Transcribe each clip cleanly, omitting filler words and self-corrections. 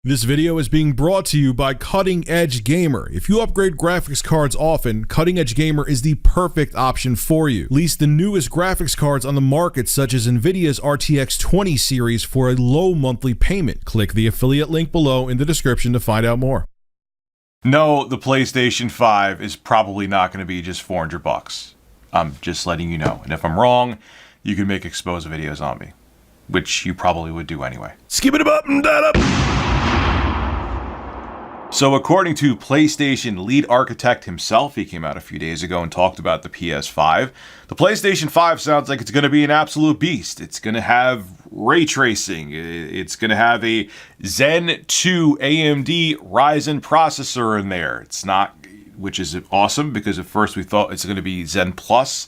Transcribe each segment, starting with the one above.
This video is being brought to you by Cutting Edge Gamer. If you upgrade graphics cards often, Cutting Edge Gamer is the perfect option for you. Lease the newest graphics cards on the market, such as Nvidia's RTX 20 series, for a low monthly payment. Click the affiliate link below in the description to find out more. No, the PlayStation 5 is probably not going to be just $400. I'm just letting you know. And if I'm wrong, you can make expose videos on me, which you probably would do anyway. Skip it up and that up. So according to PlayStation lead architect himself, he came out a few days ago and talked about the PS5. The PlayStation 5 sounds like it's going to be an absolute beast. It's going to have ray tracing. It's going to have a Zen 2 AMD Ryzen processor in there. It's not, which is awesome because at first we thought it's going to be Zen Plus.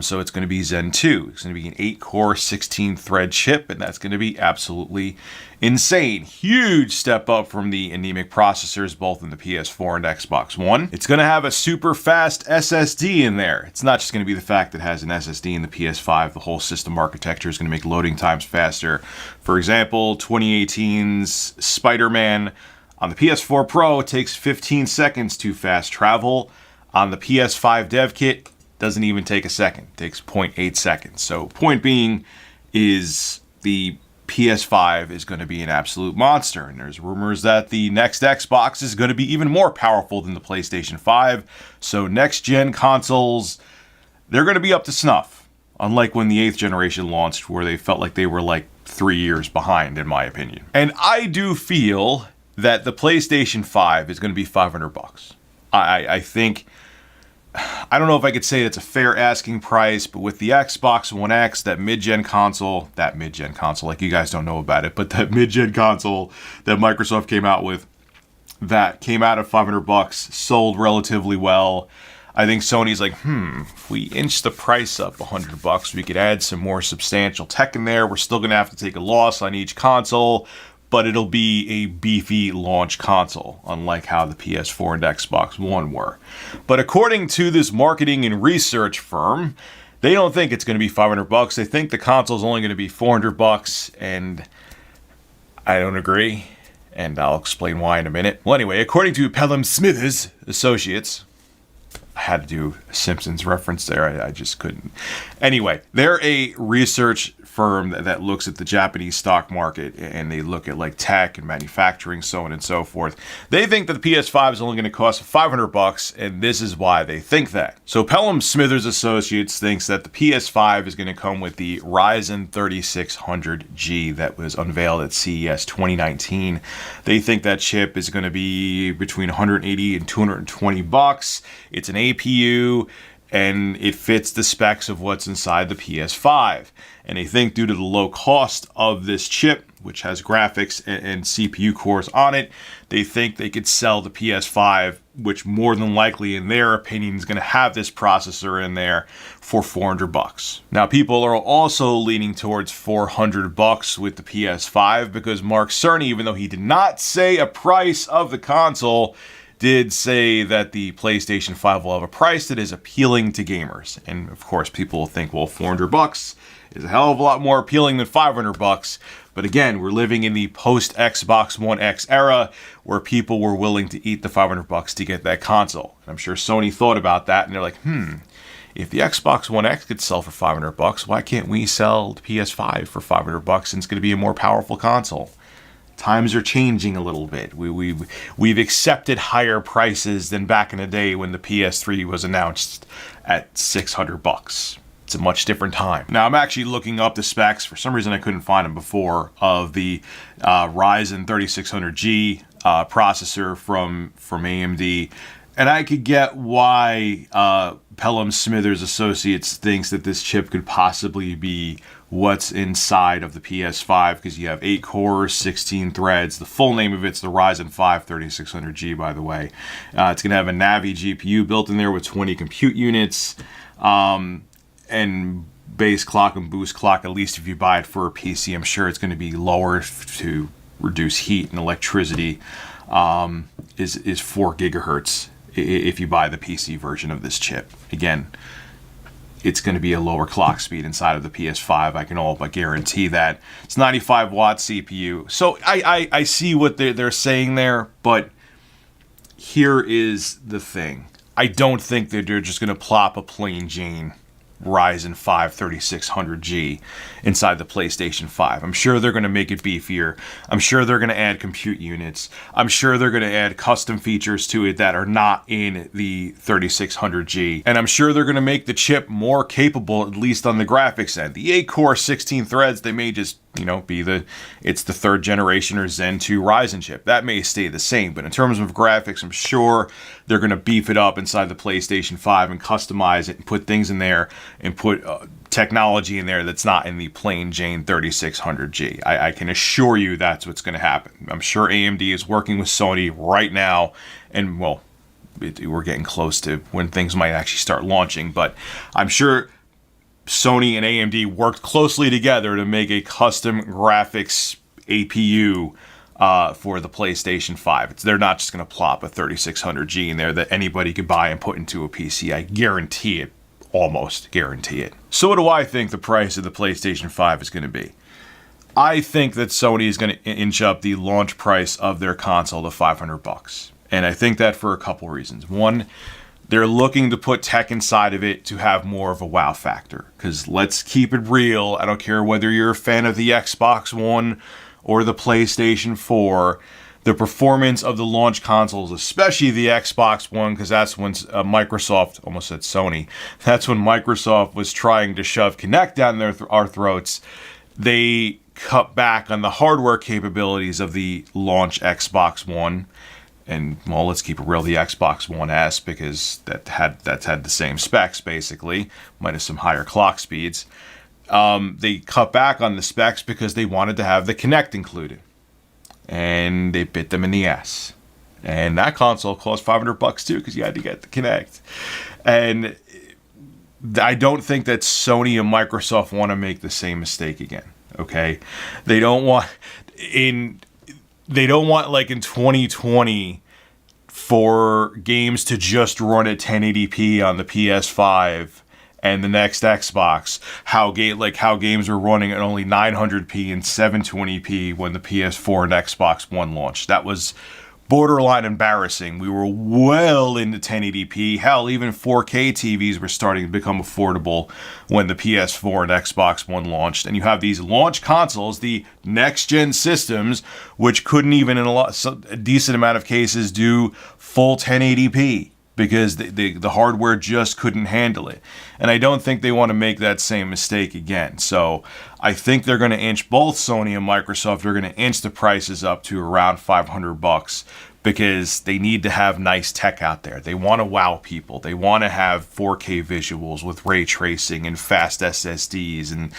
So it's going to be Zen 2. It's going to be an 8-core, 16-thread chip, and that's going to be absolutely insane. Huge step up from the anemic processors, both in the PS4 and Xbox One. It's going to have a super fast SSD in there. It's not just going to be the fact that it has an SSD in the PS5. The whole system architecture is going to make loading times faster. For example, 2018's Spider-Man on the PS4 Pro takes 15 seconds to fast travel. On the PS5 dev kit, doesn't even take a second. It takes 0.8 seconds. So point being is the PS5 is going to be an absolute monster. And there's rumors that the next Xbox is going to be even more powerful than the PlayStation 5. So next gen consoles, they're going to be up to snuff. Unlike when the 8th generation launched, where they felt like they were like 3 years behind, in my opinion. And I do feel that the PlayStation 5 is going to be $500. I think, I don't know if I could say it's a fair asking price, but with the Xbox One X, that mid-gen console, like you guys don't know about it, but that mid-gen console that Microsoft came out with, that came out at $500, sold relatively well. I think Sony's like, if we inch the price up $100, we could add some more substantial tech in there. We're still going to have to take a loss on each console, but it'll be a beefy launch console, unlike how the PS4 and Xbox One were. But according to this marketing and research firm, they don't think it's going to be $500. They think the console is only going to be $400, and I don't agree, and I'll explain why in a minute. Well, anyway, according to Pelham Smithers Associates, I had to do a Simpsons reference there. I just couldn't. Anyway, they're a research firm that looks at the Japanese stock market, and they look at like tech and manufacturing, so on and so forth. They think that the PS5 is only going to cost $500, and this is why they think that. So Pelham Smithers Associates thinks that the PS5 is going to come with the Ryzen 3600G that was unveiled at CES 2019. They think that chip is going to be between $180 and $220. It's an APU, and it fits the specs of what's inside the PS5. And they think due to the low cost of this chip, which has graphics and CPU cores on it, they think they could sell the PS5, which more than likely, in their opinion, is going to have this processor in there, for $400. Now, people are also leaning towards $400 with the PS5 because Mark Cerny, even though he did not say a price of the console, did say that the PlayStation 5 will have a price that is appealing to gamers. And of course, people will think, well, $400 is a hell of a lot more appealing than $500. But again, we're living in the post-Xbox One X era where people were willing to eat the $500 to get that console. And I'm sure Sony thought about that, and they're like, if the Xbox One X could sell for $500, why can't we sell the PS5 for $500 and it's going to be a more powerful console? Times are changing a little bit. We've accepted higher prices than back in the day when the PS3 was announced at $600. It's a much different time. Now, I'm actually looking up the specs. For some reason, I couldn't find them before, of the Ryzen 3600G processor from AMD. And I could get why Pelham Smithers Associates thinks that this chip could possibly be what's inside of the PS5, because you have 8 cores, 16 threads. The full name of it's the Ryzen 5 3600G, by the way. It's going to have a Navi GPU built in there with 20 compute units, and base clock and boost clock, at least if you buy it for a PC. I'm sure it's going to be lower to reduce heat and electricity, is 4 gigahertz if you buy the PC version of this chip. Again, it's going to be a lower clock speed inside of the PS5. I can all but guarantee that. It's 95 watt CPU. So I see what they're saying there, but here is the thing. I don't think that they're just going to plop a plain Jane Ryzen 5 3600G inside the PlayStation 5. I'm sure they're going to make it beefier. I'm sure they're going to add compute units. I'm sure they're going to add custom features to it that are not in the 3600G. And I'm sure they're going to make the chip more capable, at least on the graphics end. The 8-core 16 threads, they may just, be it's the 3rd generation or Zen 2 Ryzen chip. That may stay the same, but in terms of graphics, I'm sure they're going to beef it up inside the PlayStation 5 and customize it and put things in there and put technology in there that's not in the plain Jane 3600G. I can assure you that's what's going to happen. I'm sure AMD is working with Sony right now, and well, we're getting close to when things might actually start launching, but I'm sure Sony and AMD worked closely together to make a custom graphics APU for the PlayStation 5. They're not just going to plop a 3600G in there that anybody could buy and put into a PC. I guarantee it. Almost guarantee it. So what do I think the price of the PlayStation 5 is going to be? I think that Sony is going to inch up the launch price of their console to $500. And I think that for a couple reasons. One, they're looking to put tech inside of it to have more of a wow factor. Because let's keep it real. I don't care whether you're a fan of the Xbox One or the PlayStation 4. The performance of the launch consoles, especially the Xbox One, because that's when Microsoft, almost said Sony, that's when Microsoft was trying to shove Kinect down our throats. They cut back on the hardware capabilities of the launch Xbox One. And, well, let's keep it real, the Xbox One S, because that's had the same specs, basically, minus some higher clock speeds. They cut back on the specs because they wanted to have the Kinect included. And they bit them in the ass. And that console cost $500 too, because you had to get the Kinect. And I don't think that Sony and Microsoft want to make the same mistake again. Okay? They don't want like in 2020 for games to just run at 1080p on the PS5 and the next Xbox, how games were running at only 900p and 720p when the PS4 and Xbox One launched. That was borderline embarrassing. We were well into 1080p. Hell, even 4K TVs were starting to become affordable when the PS4 and Xbox One launched. And you have these launch consoles, the next-gen systems, which couldn't even, in a decent amount of cases, do full 1080p. Because the hardware just couldn't handle it. And I don't think they want to make that same mistake again. So I think they're going to inch, both Sony and Microsoft are going to inch the prices up to around $500 because they need to have nice tech out there. They want to wow people. They want to have 4K visuals with ray tracing and fast SSDs.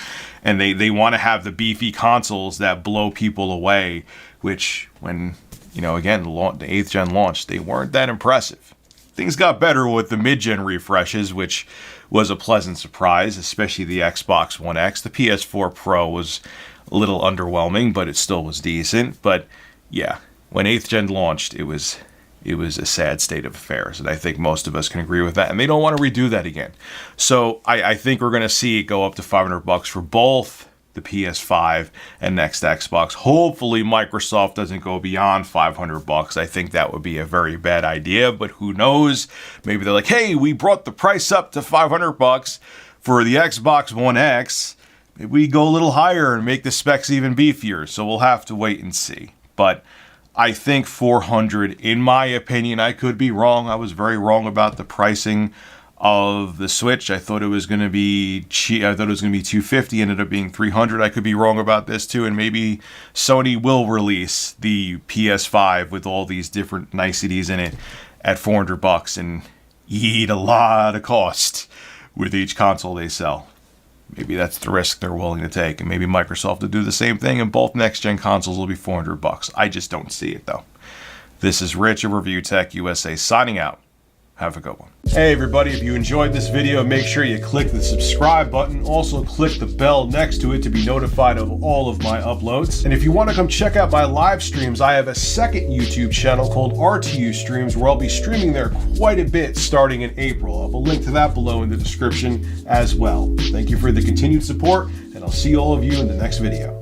And they want to have the beefy consoles that blow people away, which when, again, the 8th gen launch, they weren't that impressive. Things got better with the mid-gen refreshes, which was a pleasant surprise, especially the Xbox One X. The PS4 Pro was a little underwhelming, but it still was decent. But yeah, when 8th gen launched, it was a sad state of affairs, and I think most of us can agree with that. And they don't want to redo that again. So I think we're going to see it go up to $500 for both the PS5 and next Xbox. Hopefully Microsoft doesn't go beyond $500. I think that would be a very bad idea, but who knows? Maybe they're like, hey, we brought the price up to $500 for the Xbox One X. Maybe we go a little higher and make the specs even beefier. So we'll have to wait and see. But I think $400, in my opinion, I could be wrong. I was very wrong about the pricing of the Switch. I thought it was going to be cheap. I thought it was going to be $250. Ended up being $300. I could be wrong about this too. And maybe Sony will release the PS5 with all these different niceties in it at $400 and eat a lot of cost with each console they sell. Maybe that's the risk they're willing to take. And maybe Microsoft will do the same thing and both next-gen consoles will be $400. I just don't see it though. This is Rich of Review Tech USA signing out. Have a good one. Hey everybody, if you enjoyed this video, make sure you click the subscribe button. Also click the bell next to it to be notified of all of my uploads. And if you want to come check out my live streams, I have a second YouTube channel called RTU Streams where I'll be streaming there quite a bit starting in April. I'll have a link to that below in the description as well. Thank you for the continued support, and I'll see all of you in the next video.